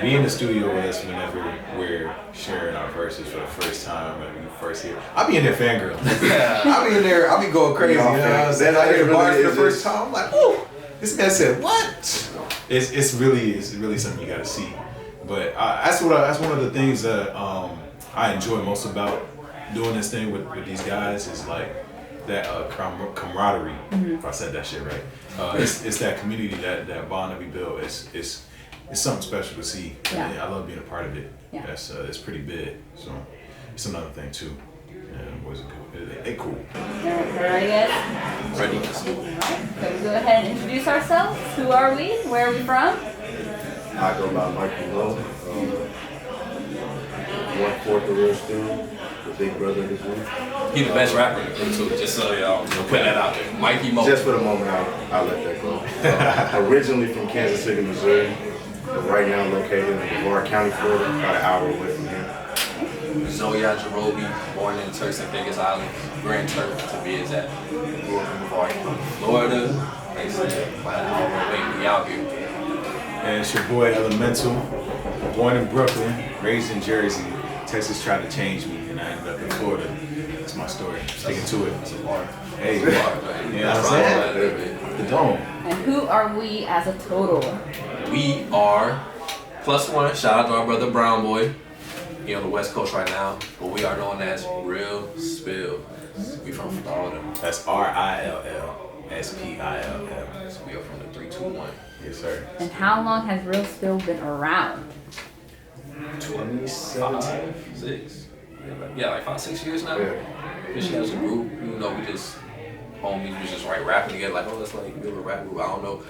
be in the studio with us whenever we're sharing our verses for the first time when we first hear. I'll be in there fangirl. I'll be in there, I'll be going crazy, you know what I'm saying? I hear the bars for the first time, I'm like, oh, this man said what? It's really something you gotta see. But that's one of the things that I enjoy most about doing this thing with these guys is like that camaraderie. If I said that shit right, it's that community, that bond that we build. It's something special to see. Yeah. I love being a part of it. Yeah. It's pretty big. So it's another thing too. And boys are cool. They cool. Ready guys? Ready. Alright, so we go ahead and introduce ourselves. Who are we? Where are we from? I go by Mikey Lowe. 1/4 of Rill Spill, the big brother of the group. He's the best rapper in the group too, just so y'all put that out there. Mikey Mo. Just for the moment, I'll let that go. Originally from Kansas City, Missouri, but right now located in Brevard County, Florida, about an hour away from here. Zoya Jerobi, born in Turks and Caicos Island, Grand Turk to be exact. Grew up in Brevard County, Florida. They said, about an hour away, we out here. And it's your boy Elemental, born in Brooklyn, raised in Jersey. Texas tried to change me, and I ended up in Florida. That's my story. Sticking to it. It's a bar. Hey, you know what I'm saying? The dome. And who are we as a total? We are +1. Shout out to our brother Brown Boy. He on the West Coast right now, but we are known as Rill Spill. We from Florida. That's RILL SPILL. So we are from the 321. Yes, sir. And how long has Rill Spill been around? 2017. 6. Yeah, like 5-6 years now. Yeah. This year as a group, you know, we just homies, we just like rapping together, like, oh, let's like build a rap group. I don't know.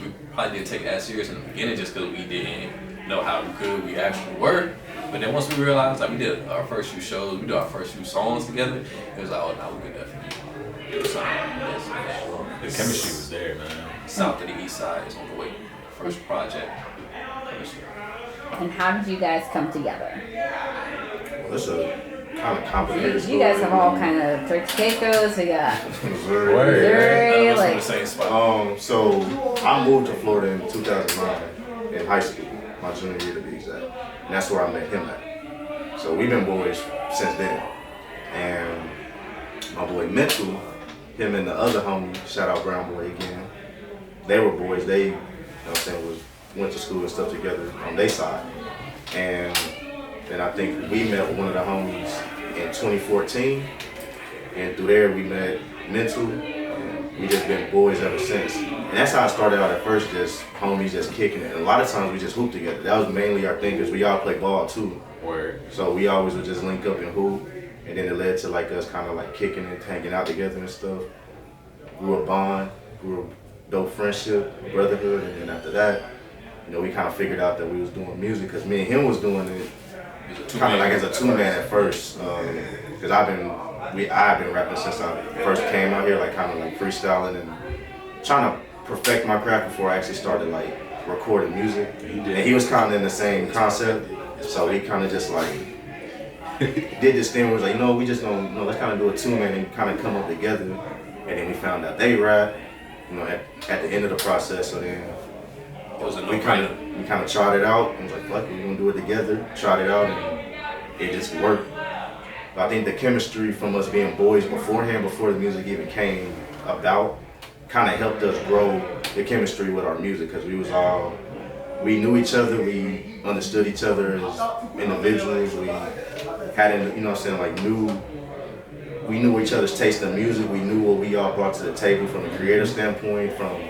We probably didn't take it as serious in the beginning just because we didn't know how good we actually were. But then once we realized, like, we did our first few shows, we did our first few songs together, it was like, oh, now we can definitely do something. The chemistry was there, man. South of the East Side is on the way. First project. And how did you guys come together? That's a kind of complicated story. You guys have all kind of Turks Caicos, we got Missouri. Missouri, From the like, same spot. So I moved to Florida in 2009 in high school, my junior year to be exact. And that's where I met him at. So we've been boys since then. And my boy Mental, him and the other homie, shout out Brown Boy again, they were boys. They, you know what I'm saying, went to school and stuff together on their side. And then I think we met with one of the homies in 2014. And through there we met Mental. And we just been boys ever since. And that's how it started out at first, just homies just kicking it. And a lot of times we just hoop together. That was mainly our thing because we all play ball too. Word. So we always would just link up and hoop. And then it led to like us kind of like kicking it, hanging out together and stuff. Grew a bond, grew a dope friendship, brotherhood. And then after that, you know, we kind of figured out that we was doing music because me and him was doing it kind of like as a two-man at first. Because I've been rapping since I first came out here, like kind of like freestyling and trying to perfect my craft before I actually started like recording music. And he was kind of in the same concept, so he kind of just like did this thing where it was like, we just gonna, let's kind of do a two-man and kind of come up together. And then we found out they rap, at the end of the process. So then we kind of tried it out and was like, fuck it, we're gonna do it together. Tried it out and it just worked. But I think the chemistry from us being boys beforehand, before the music even came about, kind of helped us grow the chemistry with our music because we knew each other, we understood each other as individuals. We had, we knew each other's taste in music. We knew what we all brought to the table from a creative standpoint, from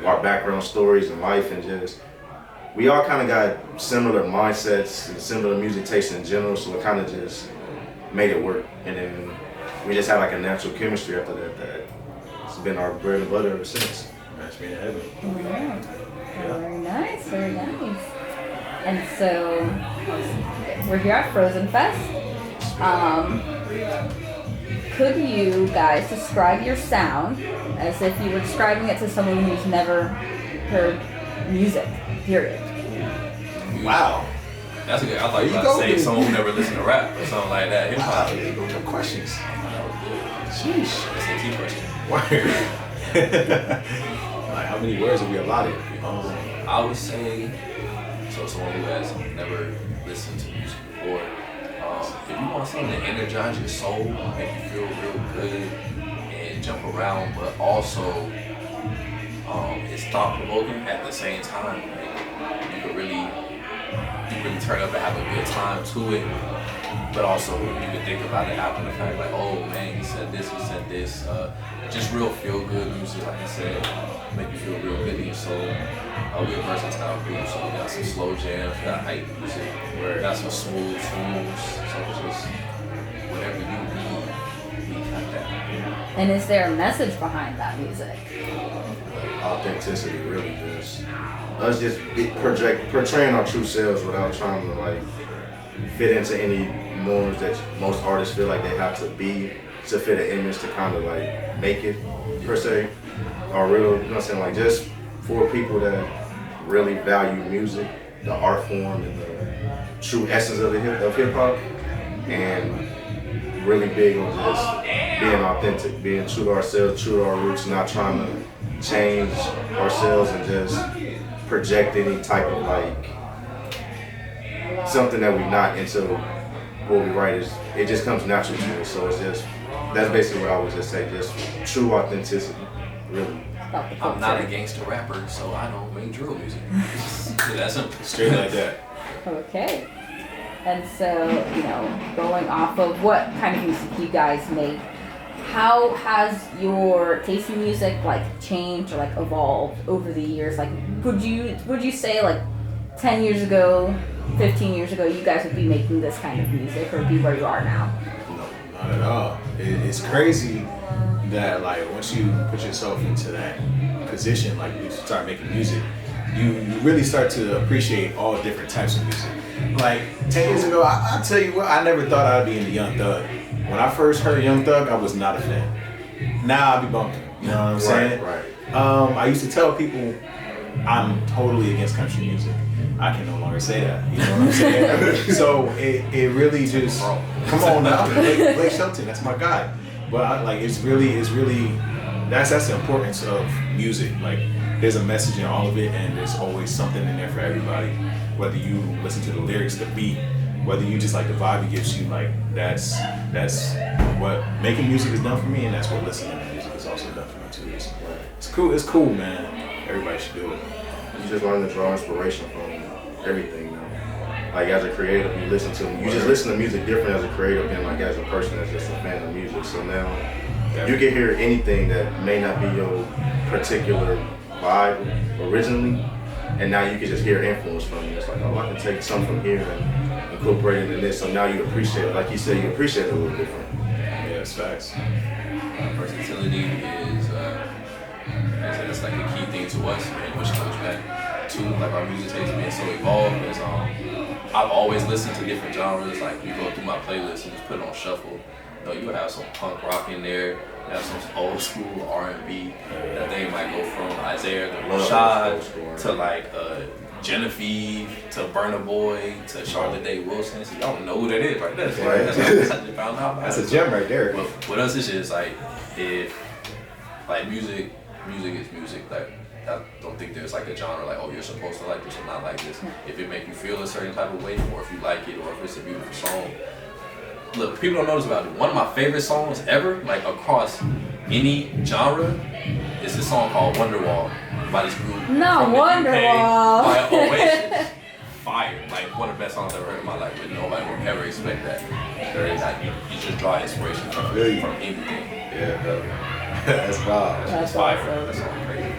our background stories in life, and just we all kind of got similar mindsets and similar music tastes in general. So it kind of just made it work, and then we just had like a natural chemistry after that. It's been our bread and butter ever since. Match made in heaven. yeah. Very nice, very nice. And so, we're here at Frozen Fest. Could you guys describe your sound as if you were describing it to someone who's never heard music, period? Wow. That's a good. I thought you were about to say someone who never listened to rap or something like that. Hip hop. There you go, no questions. Sheesh. SAT question. Word. Like, how many words are we allotted? I would say, so someone who has never listened to music before, if you want something to energize your soul, make you feel real good and jump around, but also it's thought provoking at the same time. Like, you can really turn up and have a good time to it, but also you can think about it after the fact, like, oh man, he said this. Just real feel good music, like I said, make you feel real good in your soul. We're a versatile group, so we got some slow jams, we got hype music, we got some smooth tunes, so it's just whatever you need, we got that. And is there a message behind that music? Authenticity, really, just us just portraying our true selves without trying to like fit into any norms that most artists feel like they have to be to fit an image to kind of like make it per se, or real, you know what I'm saying, like just for people that really value music, the art form and the true essence of hip hop, and really big on just being authentic, being true to ourselves, true to our roots, not trying to change ourselves and just project any type of like something that we're not into. What we write is, it just comes natural to us, so it's just, that's basically what I would just say, just true authenticity, really. I'm not a gangster rapper, so I don't make drill music. That's simple. Straight like that. Okay. And so, you know, going off of what kind of music you guys make, how has your taste in music like changed or like evolved over the years? Like, would you say like 10 years ago, 15 years ago, you guys would be making this kind of music, or be where you are now? No, not at all. It's crazy that like once you put yourself into that position, like you start making music, you really start to appreciate all different types of music. Like 10 years ago, I tell you what, I never thought I'd be into Young Thug. When I first heard Young Thug, I was not a fan. Now I be bumping. You know what I'm saying? Right. I used to tell people I'm totally against country music. I can no longer say that. You know what I'm saying? So it really just, come on now, Blake Shelton, that's my guy. But it's really that's the importance of music. Like, there's a message in all of it, and there's always something in there for everybody. Whether you listen to the lyrics, the beat, whether you just like the vibe it gives you, like that's what making music has done for me, and that's what listening to music has also done for me too. It's cool, man. Everybody should do it. You just learn to draw inspiration from everything, you know. Like as a creative, you just listen to music different as a creative than like as a person that's just a fan of music. So now you can hear anything that may not be your particular vibe originally, and now you can just hear influence from it. It's like, oh, I can take something from here and incorporate it in this. So now you appreciate it. Like you said, you appreciate it a little different. Yeah, it's facts. Versatility is it's like a key thing to us, man, which goes back to like our music taste being so evolved. Is I've always listened to different genres. Like, you go through my playlist and just put it on shuffle. You know, you would have some punk rock in there, you have some old school R&B. That they might go from Isaiah the Rashad to like Genevieve to Burna Boy to Charlotte Day Wilson. So y'all don't know who that is right there. So that's what I just found out about. That's a gem right there. But with us, it's just like, if like music is music. Like, I don't think there's like a genre like, oh, you're supposed to like this or not like this. If it make you feel a certain type of way, or if you like it, or if it's a beautiful song. Look, people don't know this about it. One of my favorite songs ever, like across any genre, is this song called Wonderwall by this group. No, Wonderwall. By Oasis. Fire. Like, one of the best songs I've ever heard in my life, but nobody would ever expect that. You just draw inspiration from anything. Yeah, that's wild. That's fire. awesome. That's all crazy.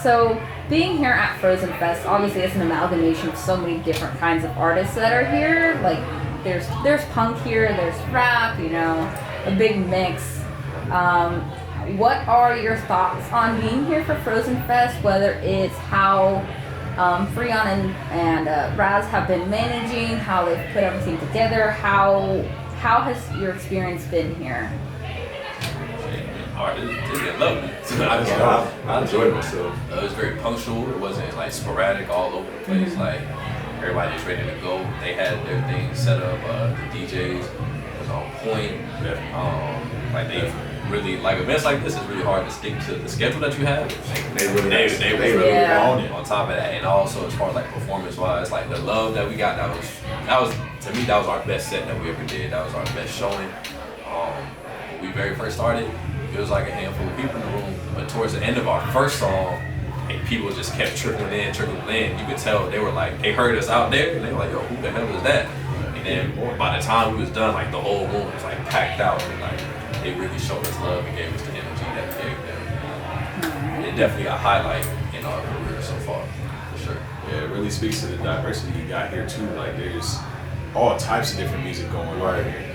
So, being here at Frozen Fest, obviously it's an amalgamation of so many different kinds of artists that are here. Like, there's punk here, there's rap, you know, a big mix. What are your thoughts on being here for Frozen Fest? Whether it's how Freon and Raz have been managing, how they've put everything together, how has your experience been here? It's lovely. I enjoyed myself. It was very punctual. It wasn't like sporadic all over the place. Mm-hmm. Like, everybody was ready to go. They had their things set up. The DJs was on point. Like, they really like events like this. It's really hard to stick to the schedule that you have. They really Yeah. on it. On top of that, and also as far as like performance wise, like the love that we got, that was to me that was our best set that we ever did. That was our best showing. When we very first started, it was like a handful of people in the room, but towards the end of our first song, and people just kept trickling in. You could tell they were like, they heard us out there, and they were like, yo, who the hell is that? And then by the time we was done, like the whole room was like packed out, and like they really showed us love and gave us the energy that we gave them. It definitely a highlight in our career so far, for sure. Yeah, it really speaks to the diversity you got here too. Like there's all types of different music going on here.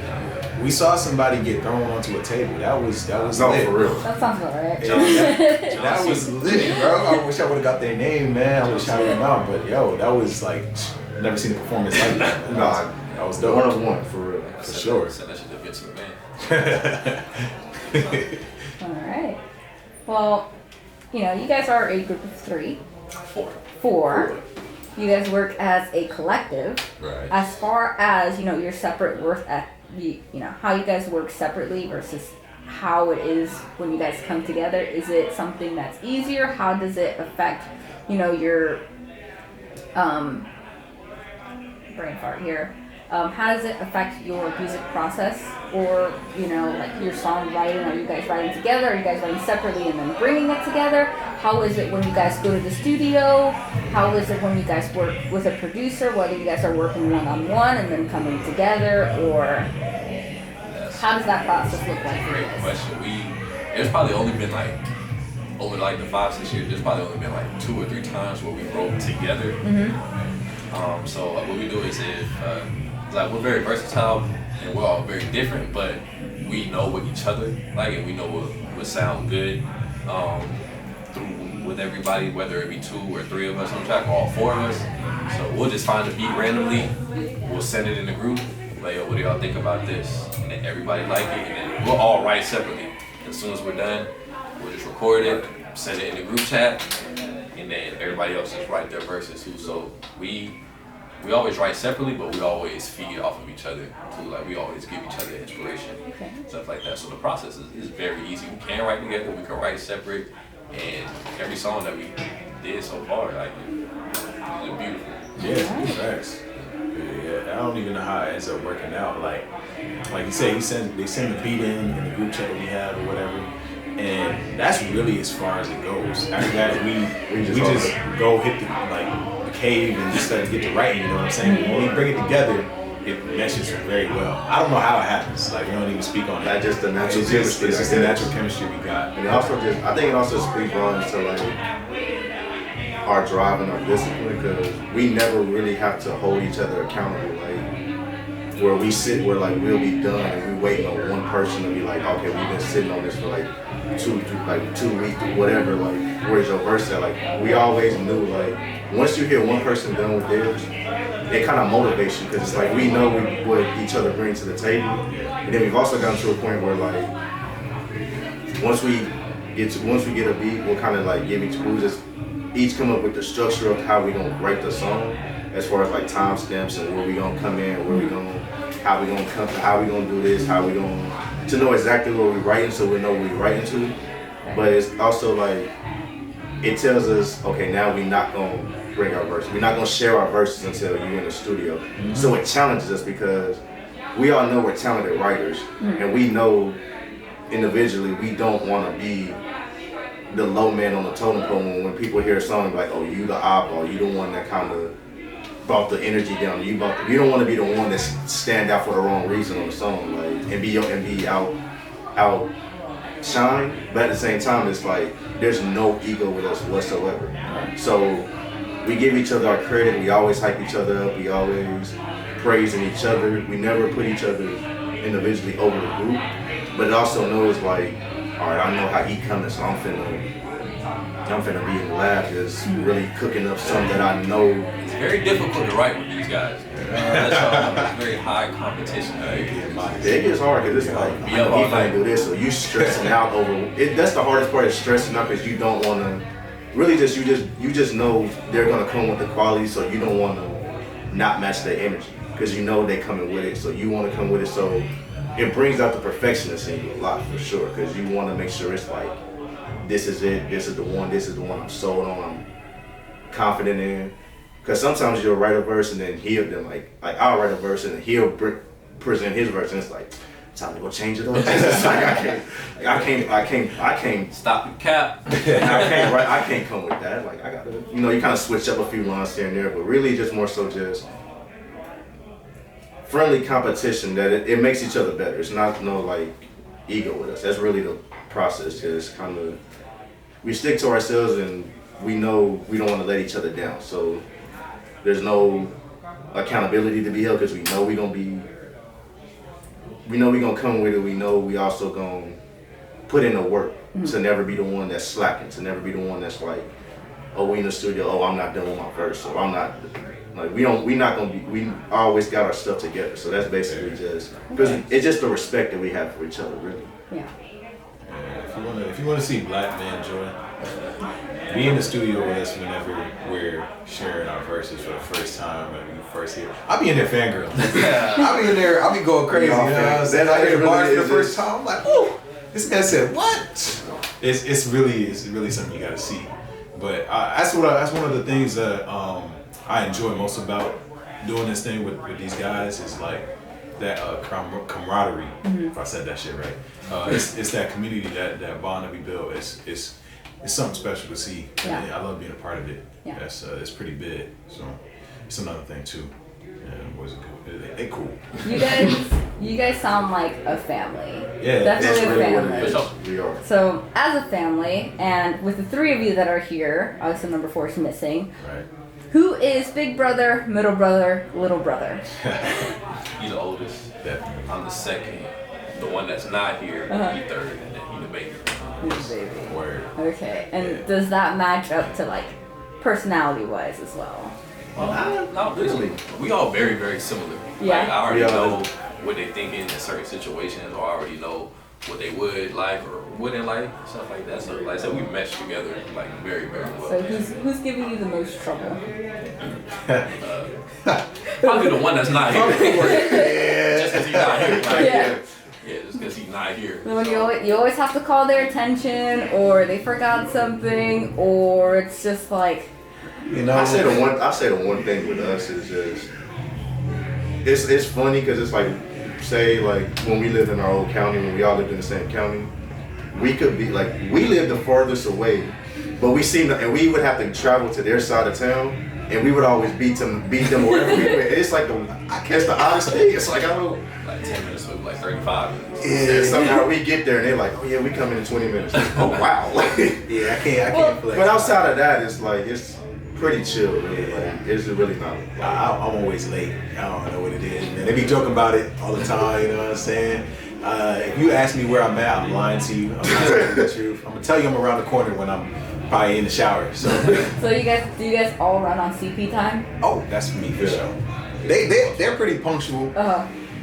We saw somebody get thrown onto a table. That was No, lit. for real. That sounds about right. That was lit, bro. I wish I would have got their name, man. I would have shouted them out. But yo, that was like, never seen a performance like that. Nah, that was dope. 1-on-1 for real. For sure. Send that shit to Vince McMahon. All right. Well, you know, you guys are a group of 3. 4. You guys work as a collective. Right. As far as, you know, your separate work at you know, how you guys work separately versus how it is when you guys come together. Is it something that's easier? How does it affect, you know, your brain fart here. How does it affect your music process, or you know, like your song writing? Are you guys writing together? Are you guys writing separately and then bringing it together? How is it when you guys go to the studio? How is it when you guys work with a producer? Whether you guys are working one-on-one and then coming together, or how does that process look like for you Great guys? question. There's probably only been like over like the 5-6 years. There's probably only been like 2 or 3 times where we wrote together. So what we do is like we're very versatile and we're all very different, but we know what each other like, and we know what would sound good with everybody, whether it be 2 or 3 of us on track, or all 4 of us. So we'll just find a beat randomly. We'll send it in the group. Like, yo, what do y'all think about this? And then everybody like it, and then we'll all write separately. As soon as we're done, we'll just record it, send it in the group chat, and then everybody else just write their verses too. So we always write separately, but we always feed off of each other too. Like we always give each other inspiration, stuff like that. So the process is very easy. We can write together, we can write separate, and every song that we did so far, like it's beautiful. Yeah, facts. Yeah, I don't even know how it ends up working out. Like you say, they send the beat in the group chat that we have or whatever, and that's really as far as it goes. After that, we just go hit the cave and just start to get to writing. You know what I'm saying? When we bring it together, it meshes very well. I don't know how it happens. Like we don't even speak on Not it. just the natural It's chemistry. just the natural chemistry we got. And I think it also speaks volumes to like our drive and our discipline, because we never really have to hold each other accountable. Like where we sit, where like we'll be done and we waiting on one person to be like, okay, we've been sitting on this for like 2 weeks or whatever. Like where's your verse at? Like we always knew like once you hear one person done with theirs, it kind of motivates you, because it's like we know what each other bring to the table. And then we've also gotten to a point where like once we get a beat, we'll kind of like each come up with the structure of how we gonna write the song, as far as like timestamps and where we gonna come in, how we gonna do this, how we gonna, to know exactly what we're writing, so we know what we're writing to. But it's also like it tells us, okay, now we're not gonna bring our verses. We're not gonna share our verses until you're in the studio. So it challenges us, because we all know we're talented writers, and we know individually we don't want to be the low man on the totem pole when people hear a song like, oh, you the oddball, you the one that kind of brought the energy down. You don't want to be the one that stand out for the wrong reason on the song, like and be out shine. But at the same time, it's like there's no ego with us whatsoever. So we give each other our credit. We always hype each other up. We always praising each other. We never put each other individually over the group. But it also knows like, all right, I know how he coming, so I'm finna be in the lab just really cooking up something that I know. It's very difficult to write with these guys. It's very high competition. It gets hard because it's like, I know he finna do this, so you stressing out over it. That's the hardest part, is stressing out, because you don't want to really you just know they're gonna come with the quality, so you don't want to not match their energy, because you know they coming with it, so you want to come with it. So it brings out the perfectionist in you a lot for sure, because you want to make sure it's like, this is it, this is the one I'm sold on, I'm confident in. Because sometimes you'll write a verse and then I'll write a verse and then he'll present his verse and it's like, time to go change it up. It's like, I can't Stop the cap. I can't come with that. Like I gotta, you kind of switch up a few lines here and there, but really just more so just friendly competition that it makes each other better. It's not no like ego with us. That's really the process. Just kind of we stick to ourselves and we know we don't want to let each other down. So there's no accountability to be held because we know we're gonna come with it. We know we also gonna put in the work to never be the one that's slacking, to never be the one that's like, oh, we in the studio, oh, I'm not done with my verse, or I'm not, like, we always got our stuff together. So that's basically just, because it's just the respect that we have for each other, really. Yeah. If you want to see black men joy, be in the studio with us whenever we're sharing our verses for the first time and we first hear. I'll be in there fangirling. I'll be in there. I'll be going crazy. You know what I'm saying? I hear the bars for the first time. I'm like, oh, this guy said what? It's really something you got to see. But that's one of the things that I enjoy most about doing this thing with these guys is like that camaraderie. If I said that shit right, it's that community, that bond that we build. It's something special to see. Yeah. I love being a part of it. Yeah. It's pretty big. So it's another thing too. Was it cool? They cool. You guys sound like a family. Yeah, definitely That's a really family. what it is. We are. So as a family, and with the three of you that are here, obviously number 4 is missing. Right. Who is big brother, middle brother, little brother? He's the oldest. Definitely. I'm the second. The one that's not here, he third, and then he the baby. Who's baby? Word. Okay, and Yeah. does that match up to like personality-wise as well? Not really. We all very, very similar. Yeah. Like, I already Yeah. know what they thinking in certain situations, or I already know what they would like or wouldn't like, stuff like that. So like I said, we mesh together like very, very well. So who's giving you the most trouble? Probably the one that's not here. Yeah. Just because he's not here. Like, Yeah. Yeah, just because he's not here. When you always have to call their attention, or they forgot something, or it's just like. I say the one thing with us is just it's funny because it's like, say like when we lived in our old county, when we all lived in the same county, we could be like, we lived the farthest away, but and we would have to travel to their side of town, and we would always beat them wherever we went. It's like the oddest thing. It's like, I don't. Like 10 minutes, so like 35 minutes. Yeah, somehow we get there and they're like, oh yeah, we come in 20 minutes. Oh wow. Yeah, I can't play. But outside of that, it's like, it's pretty chill, really. Like, it's really not. I'm always late. I don't know what it is, man. They be joking about it all the time, you know what I'm saying? If you ask me where I'm at, I'm lying to you. I'm not telling you the truth. I'm gonna tell you I'm around the corner when I'm probably in the shower. So So do you guys all run on CP time? oh, that's for me for sure. They're pretty punctual.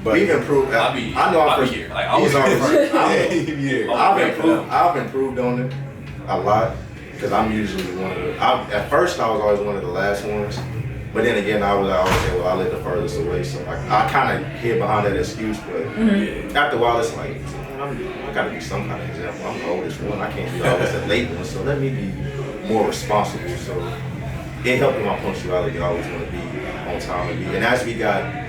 But We've improved. I'll be here. Like, I was He's our first. yeah. I've improved on it a lot because I'm usually one of the. At first, I was always one of the last ones, but then again, I always say, well, I live the furthest away, so I kind of hid behind that excuse. But after a while, it's like, I gotta be some kind of example. I'm the oldest one. I can't be always the late one, so let me be more responsible. So it helped with my punctuality. I always want to be on time and as we got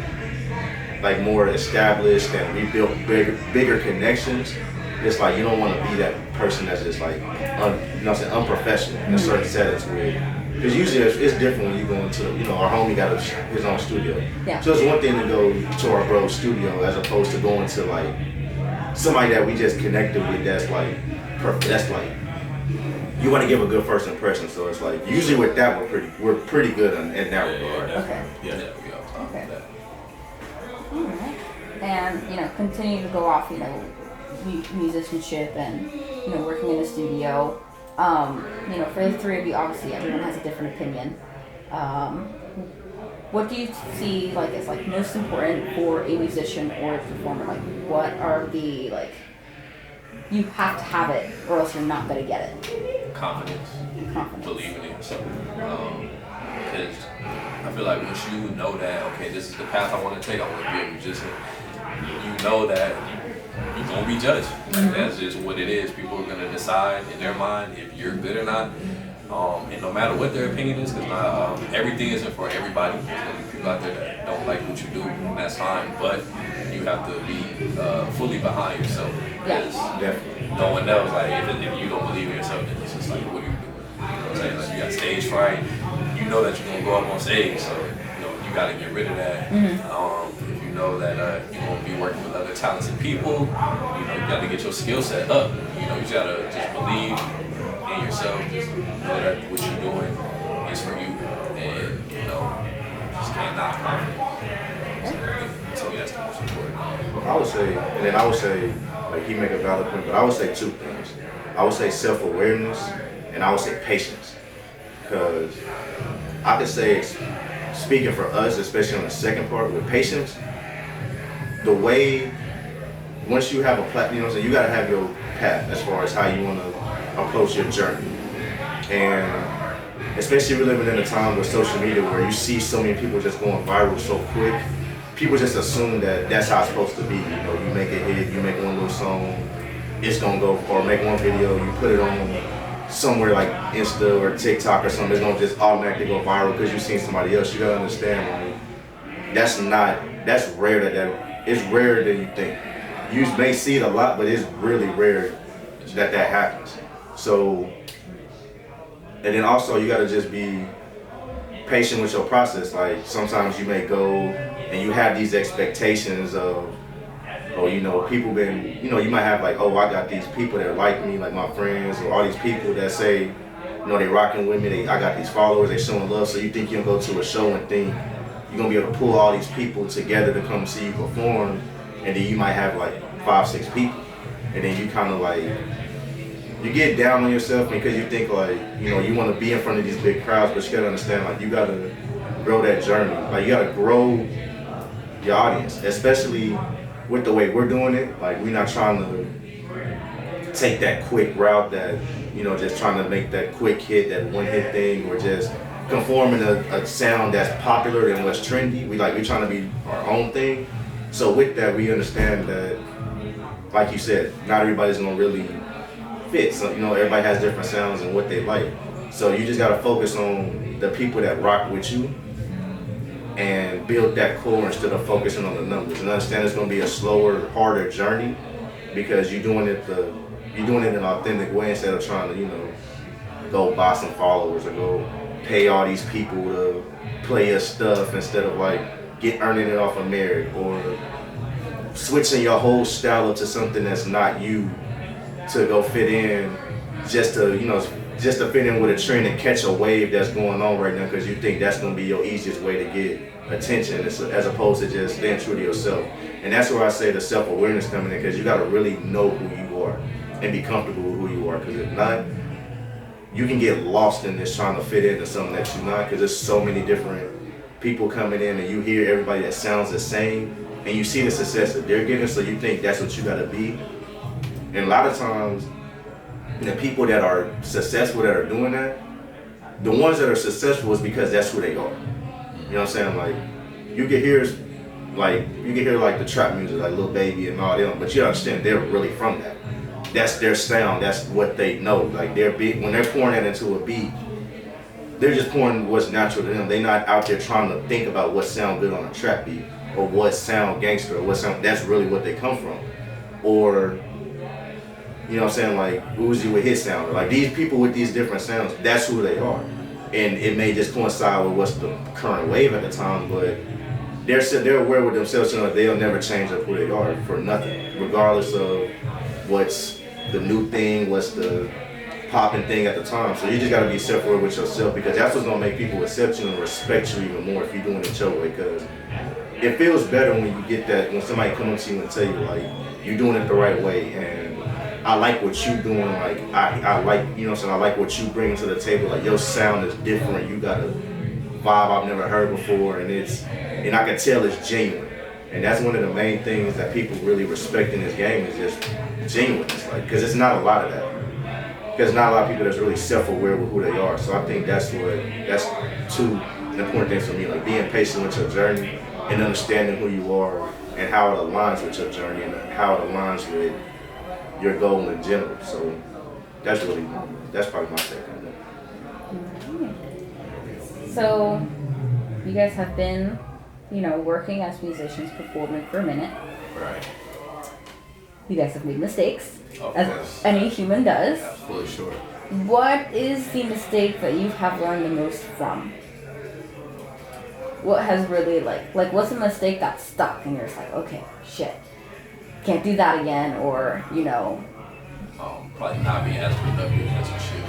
like more established and we built bigger connections, it's like you don't want to be that person that's just like unprofessional in certain settings because usually it's different when you go into, our homie got his own studio. Yeah. So it's one thing to go to our bro's studio as opposed to going to like somebody that we just connected with that's like you want to give a good first impression. So it's like usually with that we're pretty good in that regard. Okay. Yeah. Okay. Alright. And, continue to go off, musicianship and, working in the studio. For the three of you, obviously everyone has a different opinion. What do you see as most important for a musician or a performer? Like, what are the you have to have it or else you're not gonna get it? Confidence. Believing in yourself. Because I feel like once you know that, okay, this is the path I want to take, I want to be a musician, you know that you're gonna be judged. Like, that's just what it is. People are gonna decide in their mind if you're good or not. And no matter what their opinion is, because everything isn't for everybody. There's gonna be people out there that don't like what you do, and that's fine. But you have to be fully behind yourself. Because no one knows. Like if you don't believe in yourself, then it's just like, what are you doing? You know what I'm saying? Like, you got stage fright. You know that you're gonna go up on stage, so you got to get rid of that. If you know that you're going to be working with other talented people, you got to get your skill set up. You just got to just believe in yourself. Just know that what you're doing is for you, and just can't knock it. To me, that's the most important. I would say, like he make a valid point, but I would say two things. I would say self-awareness, and I would say patience, because I could say, speaking for us, especially on the second part with patience, the way, once you have a platform, you got to have your path as far as how you want to approach your journey. And especially we're living in a time with social media where you see so many people just going viral so quick, people just assume that that's how it's supposed to be. You make a hit, you make one little song, it's going to go, or make one video, you put it on somewhere like Insta or TikTok or something, it's gonna just automatically go viral because you've seen somebody else. You gotta understand, like, that's rare it's rarer than you think. You may see it a lot, but it's really rare that happens. So, and then also you gotta just be patient with your process. Like sometimes you may go and you have these expectations of, people been, you might have like, I got these people that like me, like my friends, or all these people that say, they rocking with me, I got these followers, they showing love, so you think you'll go to a show and think you're gonna be able to pull all these people together to come see you perform, and then you might have like 5-6 people, and then you kind of like, you get down on yourself because you think like, you wanna be in front of these big crowds, but you gotta understand, like, you gotta grow that journey, like you gotta grow your audience, especially with the way we're doing it. Like, we're not trying to take that quick route that, just trying to make that quick hit, that one hit thing, or just conforming a sound that's popular and what's trendy. We're trying to be our own thing. So with that, we understand that, like you said, not everybody's gonna really fit. So, everybody has different sounds and what they like. So you just gotta focus on the people that rock with you and build that core instead of focusing on the numbers. And understand it's gonna be a slower, harder journey because you're doing it in an authentic way instead of trying to, go buy some followers or go pay all these people to play your stuff instead of like earning it off of merit, or switching your whole style up to something that's not you to go fit in just to fit in with a trend and catch a wave that's going on right now because you think that's going to be your easiest way to get attention as opposed to just staying true to yourself. And that's where I say the self-awareness coming in, because you got to really know who you are and be comfortable with who you are, because if not, you can get lost in this trying to fit into something that you're not, because there's so many different people coming in and you hear everybody that sounds the same and you see the success that they're getting, so you think that's what you got to be. And a lot of times, the people that are successful that are doing that, the ones that are successful is because that's who they are. You know what I'm saying? Like, you can hear like the trap music, like Lil Baby and all them, but you understand they're really from that. That's their sound, that's what they know. Like, when they're pouring that into a beat, they're just pouring what's natural to them. They're not out there trying to think about what sound good on a trap beat, or what sound gangster, or what sound, that's really what they come from. Or, you know what I'm saying, like Uzi with his sound. Like, these people with these different sounds, that's who they are. And it may just coincide with what's the current wave at the time, but they're aware with themselves, they'll never change up who they are for nothing, regardless of what's the new thing, what's the popping thing at the time. So you just gotta be self-aware with yourself, because that's what's gonna make people accept you and respect you even more if you're doing it your way. Because it feels better when you get that, when somebody comes to you and tell you, like, you're doing it the right way, and I like what you're doing, like, I like, you know what I'm saying, I like what you bring to the table, like, your sound is different, you got a vibe I've never heard before, and I can tell it's genuine. And that's one of the main things that people really respect in this game, is just genuineness, like, because it's not a lot of that. Because not a lot of people that's really self-aware with who they are. So I think that's two important things for me, like being patient with your journey and understanding who you are and how it aligns with your journey and how it aligns with your goal in general. So that's probably my take on that. So you guys have been, working as musicians, performing for a minute. Right. You guys have made mistakes, as course. any human does. Absolutely, sure. What is the mistake that you have learned the most from? What has really what's a mistake that stuck and you're just like, okay, shit, can't do that again, or probably not being as productive as we should.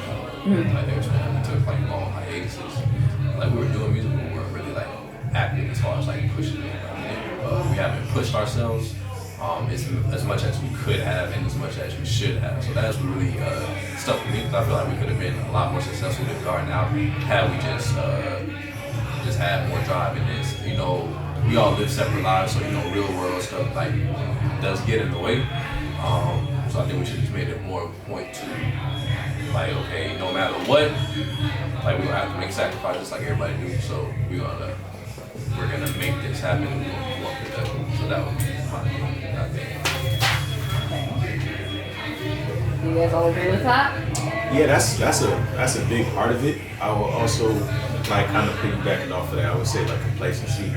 Like there was been, we took like long hiatuses. Like we were doing music, but we weren't really like active as far as like pushing it. We haven't pushed ourselves as much as we could have and as much as we should have. So that's what really stuck with me, because I feel like we could have been a lot more successful than we are now had we just had more drive in this. We all live separate lives, so real world stuff like does get in the way. So I think we should just made it more of a point to like, okay, no matter what, like we're gonna have to make sacrifices like everybody do. So we're gonna make this happen. And we're gonna walk it up. So that would be my thing. Okay. You guys all agree with that? Yeah, that's a big part of it. I will also like kind of piggybacking off of that. I would say like complacency,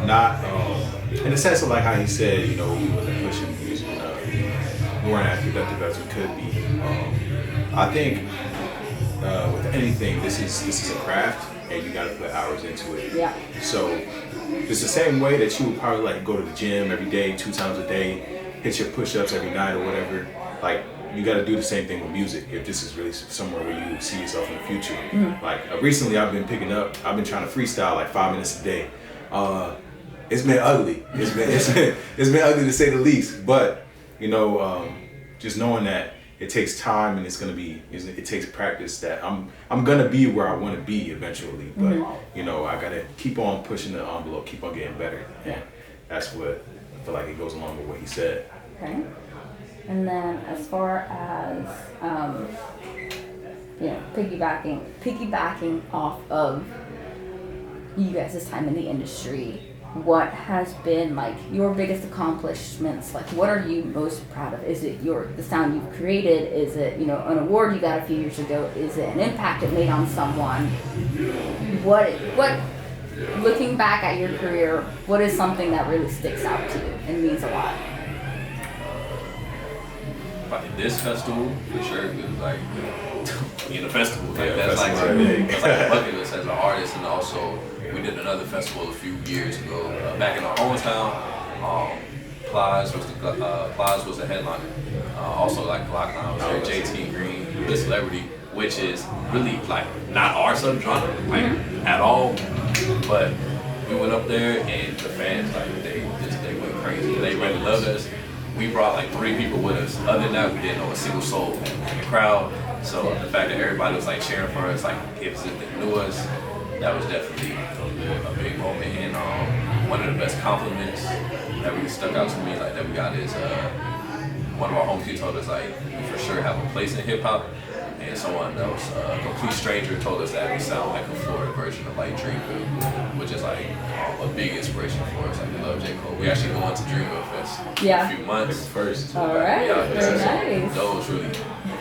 not in the sense of like how he said, we wasn't pushing music enough. We weren't as productive as we could be. I think with anything, this is a craft, and you got to put hours into it. Yeah. So it's the same way that you would probably like go to the gym every day, 2 times a day, hit your push-ups every night or whatever. Like you got to do the same thing with music if this is really somewhere where you see yourself in the future. Like recently, I've been trying to freestyle like 5 minutes a day. It's been ugly. It's been ugly to say the least. But just knowing that it takes time and it takes practice. That I'm gonna be where I want to be eventually. But I gotta keep on pushing the envelope, keep on getting better. Yeah. And that's what I feel like it goes along with what he said. Okay. And then as far as piggybacking off of you guys' time in the industry, what has been like your biggest accomplishments? Like what are you most proud of? Is it the sound you've created? Is it, an award you got a few years ago? Is it an impact it made on someone? What looking back at your career, what is something that really sticks out to you and means a lot? Like this festival, for sure, because like being a festival, like Yeah, that's like festival, a bucket list as an artist. And also we did another festival a few years ago back in our hometown. Plies was the headliner. Also like Glockline was there, JT Green, the Celebrity, which is really like not our subgenre like at all. But we went up there and the fans like they went crazy. They really loved us. We brought like 3 people with us. Other than that, we didn't know a single soul in the crowd. So the fact that everybody was like cheering for us, like if they knew us, that was definitely a big moment. And one of the best compliments that really stuck out to me, like that we got is one of our homies, he told us like we for sure have a place in hip hop. And someone else, a complete stranger, told us that we sound like a Florida version of like Dreamville, which is like a big inspiration for us. Like we love J. Cole. We actually going to Dreamville Fest in a few months. First. All right, very nice. Those really,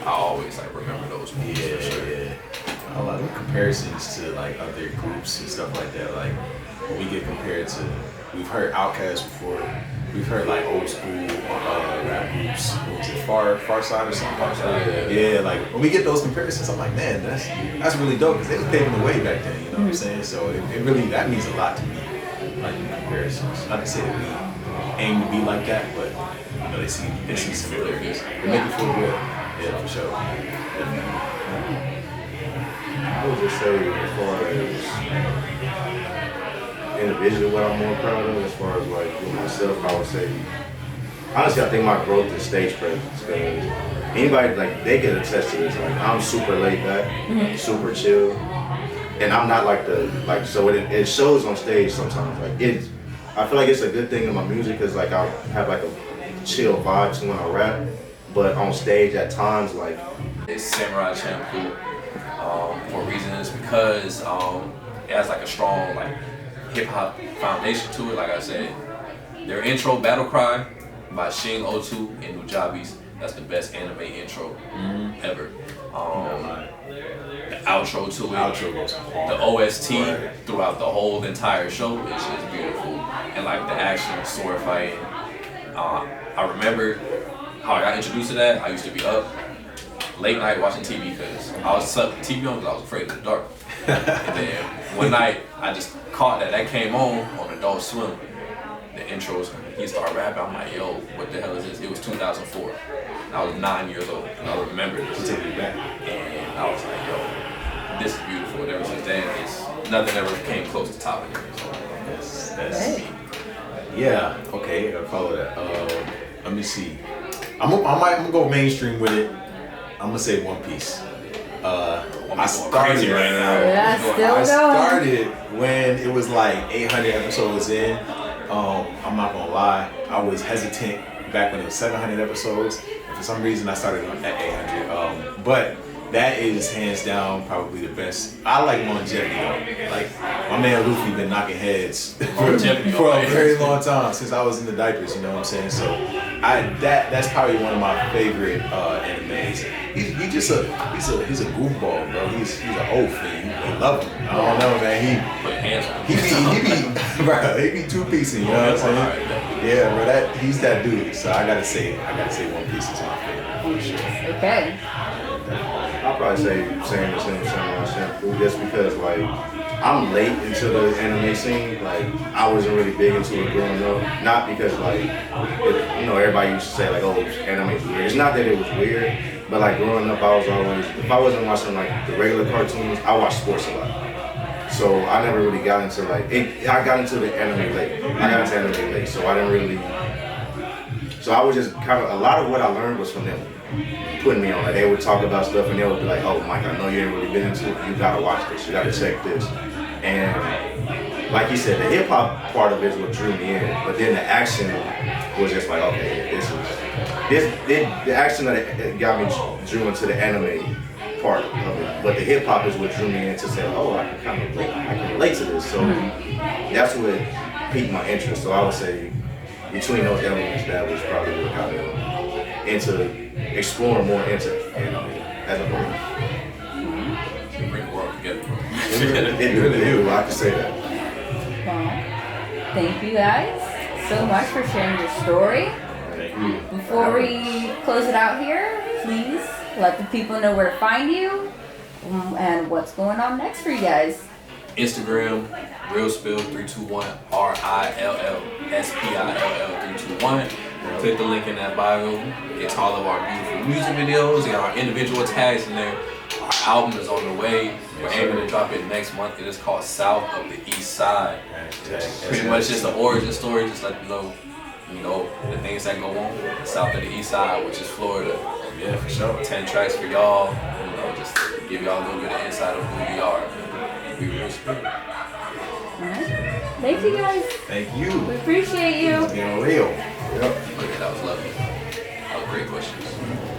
I always like remember those movies for sure. Yeah. A lot of comparisons to like other groups and stuff like that. Like when we get compared to, we've heard Outkast before. We've heard like old school rap groups. What was it, Far Side or something? Far Side. Yeah, like when we get those comparisons, I'm like, man, that's really dope because they was paving the way back then. You know what I'm saying? So it really, that means a lot to me. Like comparisons. Not to say that we aim to be like that, but they see similarities. They make you feel good. Yeah, for sure. I would just say as far as individually what I'm more proud of, as far as like with myself, I would say honestly I think my growth in stage presence, because anybody like they can attest to this. Like I'm super laid back, super chill, and I'm not like so it shows on stage sometimes. Like I feel like it's a good thing in my music because like I have like a chill vibe to when I rap, but on stage at times like it's Samurai Champloo for reasons because it has like a strong like hip hop foundation to it. Like I said, Their intro, Battle Cry, by Shin O2 and Nujabes. That's the best anime intro ever. The outro to it, Outro goes hard. the OST throughout the whole entire show is just beautiful. And like the action, sword fighting. I remember how I got introduced to that. I used to be up late night watching TV because I was set the TV on because I was afraid of the dark. And then one night I just caught that came on Adult Swim. The intros, he started rapping. I'm like, yo, what the hell is this? It was 2004. I was 9 years old. And I remember this. Take me back. And I was like, yo, this is beautiful. And ever since then, nothing ever came close to topping it. So that's yeah. Okay, I follow that. Let me see. I'm gonna go mainstream with it. I'm gonna say One Piece. I started right now. Yeah, still I going. started when it was like 800 episodes in. I'm not gonna lie, I was hesitant back when it was 700 episodes. And for some reason, I started at 800. But that is hands down probably the best. I like longevity though. Like my man Luffy been knocking heads for a very long time since I was in the diapers. You know what I'm saying? So that's probably one of my favorite animes. He's a goofball, bro. He's an oaf, and you love him. I don't know, man. He be two-piecing, you know what I'm saying? Yeah, bro. He's that dude. So I gotta say One Piece is my favorite. Okay. I'll probably say saying the same shampoo just because like I'm late into the anime scene. Like I wasn't really big into it growing up. Not because like everybody used to say like, oh, anime's weird. It's not that it was weird, but like growing up I was always, if I wasn't watching like the regular cartoons, I watched sports a lot. So I never really got into I got into the anime late. So I didn't really. So I was just kind of, a lot of what I learned was from them putting me on. Like they would talk about stuff and they would be like, oh Mike, I know you ain't really been into it. You gotta watch this, you gotta check this. And like you said, the hip hop part of it is what drew me in. But then the action was just like, okay, the action that got me drew into the anime part of it. But the hip hop is what drew me in to say, oh, I can relate to this. So that's what piqued my interest. So I would say between those elements, that was probably what got me into exploring more into anime as a whole. Bring the world together. It really do. I can say that. Well, thank you guys so much for sharing your story. Thank you. Before we close it out here, please let the people know where to find you and what's going on next for you guys. Instagram, Rill Spill 321, RILL SPILL 321. Click the link in that bio. It's all of our beautiful music videos and our individual tags in there. Our album is on the way. We're aiming to drop it next month. It is called South of the East Side. Pretty much just the origin story, just let them know, the things that go on south of the East Side, which is Florida. Yeah, for sure. 10 tracks for y'all, just to give y'all a little bit of insight of who we are. We Rill Spill. Alright. Thank you guys. Thank you. We appreciate you. Being real. Yep. Okay, that was lovely. That was great questions.